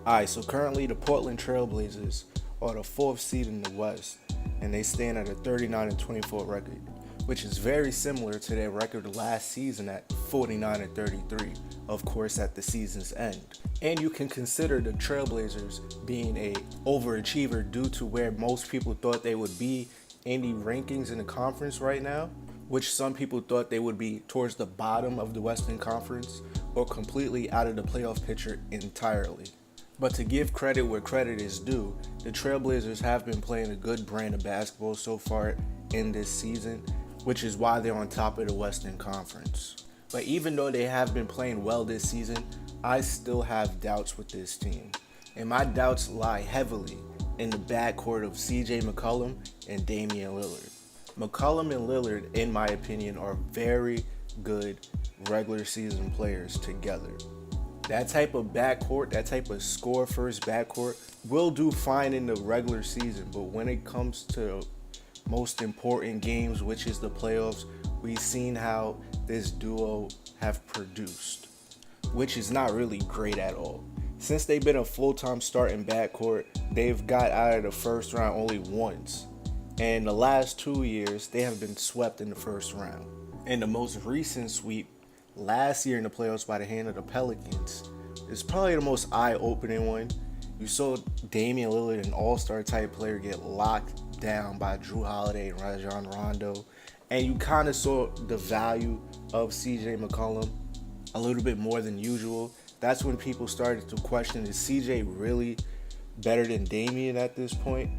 Alright, so currently the Portland Trailblazers are the fourth seed in the West, and they stand at a 39-24 record, which is very similar to their record last season at 49-33, of course at the season's end. And you can consider the Trailblazers being a overachiever due to where most people thought they would be in the rankings in the conference right now, which some people thought they would be towards the bottom of the Western Conference or completely out of the playoff picture entirely. But to give credit where credit is due, the Trailblazers have been playing a good brand of basketball so far in this season, which is why they're on top of the Western Conference. But even though they have been playing well this season, I still have doubts with this team. And my doubts lie heavily in the backcourt of CJ McCollum and Damian Lillard. McCollum and Lillard, in my opinion, are very good regular season players together. That type of backcourt, that type of score-first backcourt will do fine in the regular season, but when it comes to most important games, which is the playoffs, we've seen how this duo have produced, which is not really great at all. Since they've been a full-time starting backcourt, they've got out of the first round only once. And the last 2 years, they have been swept in the first round. And the most recent sweep last year in the playoffs by the hand of the Pelicans is probably the most eye-opening one. You saw Damian Lillard, an all-star type player, get locked down by Drew Holiday and Rajon Rondo. And you kind of saw the value of CJ McCollum a little bit more than usual. That's when people started to question, is CJ really better than Damian at this point?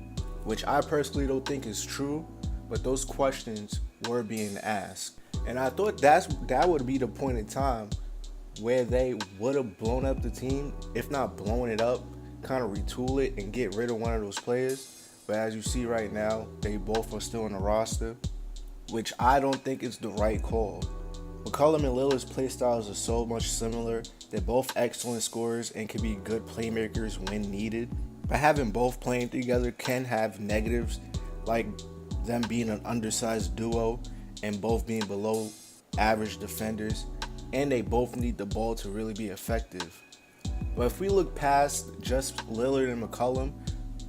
Which I personally don't think is true, but those questions were being asked. And I thought that would be the point in time where they would have blown up the team, if not blown it up, kind of retool it and get rid of one of those players. But as you see right now, they both are still on the roster, which I don't think is the right call. McCollum and Lillard's play styles are so much similar. They're both excellent scorers and can be good playmakers when needed. But having both playing together can have negatives, like them being an undersized duo and both being below average defenders, and they both need the ball to really be effective. But if we look past just Lillard and McCollum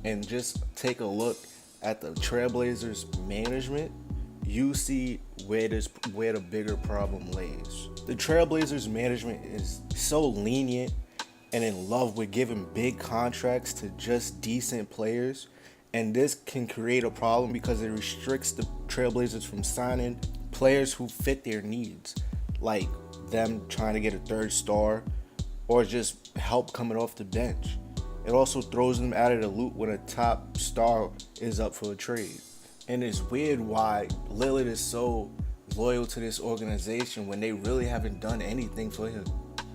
and just take a look at the Trailblazers management, you see where the bigger problem lays. The Trailblazers management is so lenient and in love with giving big contracts to just decent players, and this can create a problem because it restricts the Trailblazers from signing players who fit their needs, like them trying to get a third star or just help coming off the bench. It also throws them out of the loop when a top star is up for a trade. And it's weird why Lillard is so loyal to this organization when they really haven't done anything for him.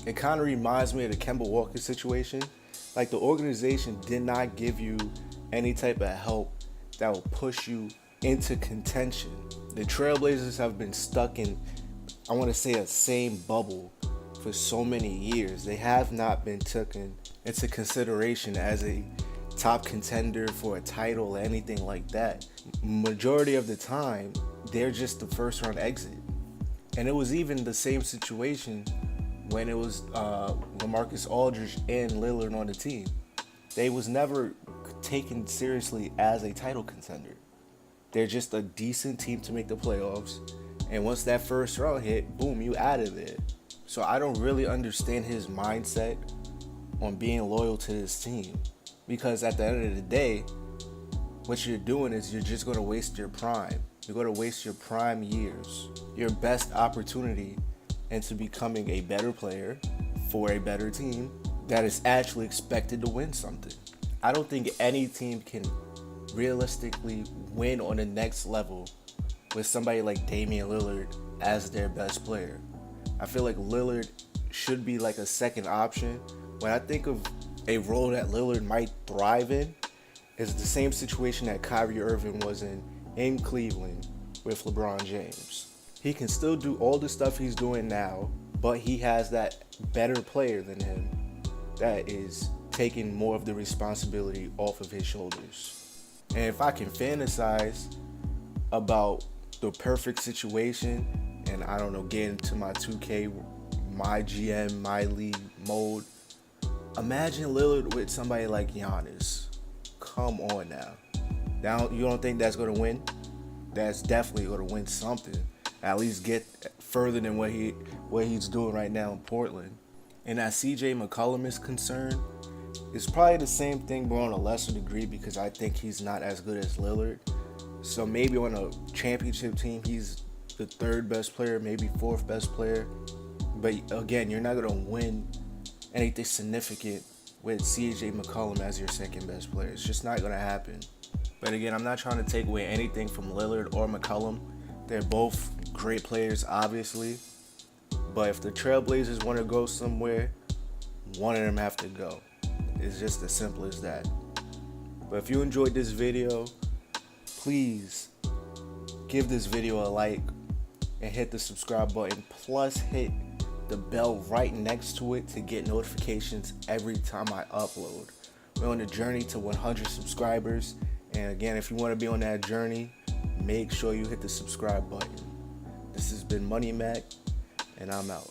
It kind of reminds me of the Kemba Walker situation. Like, the organization did not give you any type of help that will push you into contention. The Trailblazers have been stuck in, I want to say, a same bubble for so many years. They have not been taken into consideration as a top contender for a title or anything like that. Majority of the time, they're just the first round exit. And it was even the same situation when it was LaMarcus Aldridge and Lillard on the team. They was never taken seriously as a title contender. They're just a decent team to make the playoffs. And once that first round hit, boom, you out of there. So I don't really understand his mindset on being loyal to this team. Because at the end of the day, what you're doing is you're just going to waste your prime. You're going to waste your prime years, your best opportunity into becoming a better player for a better team that is actually expected to win something. I don't think any team can realistically win on the next level with somebody like Damian Lillard as their best player. I feel like Lillard should be like a second option. When I think of a role that Lillard might thrive in, is the same situation that Kyrie Irving was in Cleveland with LeBron James. He can still do all the stuff he's doing now, but he has that better player than him that is taking more of the responsibility off of his shoulders. And if I can fantasize about the perfect situation, and I don't know, get into my 2K, my GM, my league mode, Imagine Lillard with somebody like Giannis. Come on now. Now you don't think that's gonna win? That's definitely gonna win something. At least get further than what he's doing right now in Portland. And as CJ McCollum is concerned, it's probably the same thing, but on a lesser degree, because I think he's not as good as Lillard. So maybe on a championship team, he's the third best player, maybe fourth best player. But again, you're not gonna win anything significant with CJ McCollum as your second best player. It's just not gonna happen. But again, I'm not trying to take away anything from Lillard or McCollum. They're both great players, obviously. But if the Trailblazers want to go somewhere, one of them have to go. It's just as simple as that. But if you enjoyed this video, please give this video a like and hit the subscribe button. Plus hit the bell right next to it to get notifications every time I upload. We're on the journey to 100 subscribers. And again, if you want to be on that journey, make sure you hit the subscribe button. This has been Money Mack, and I'm out.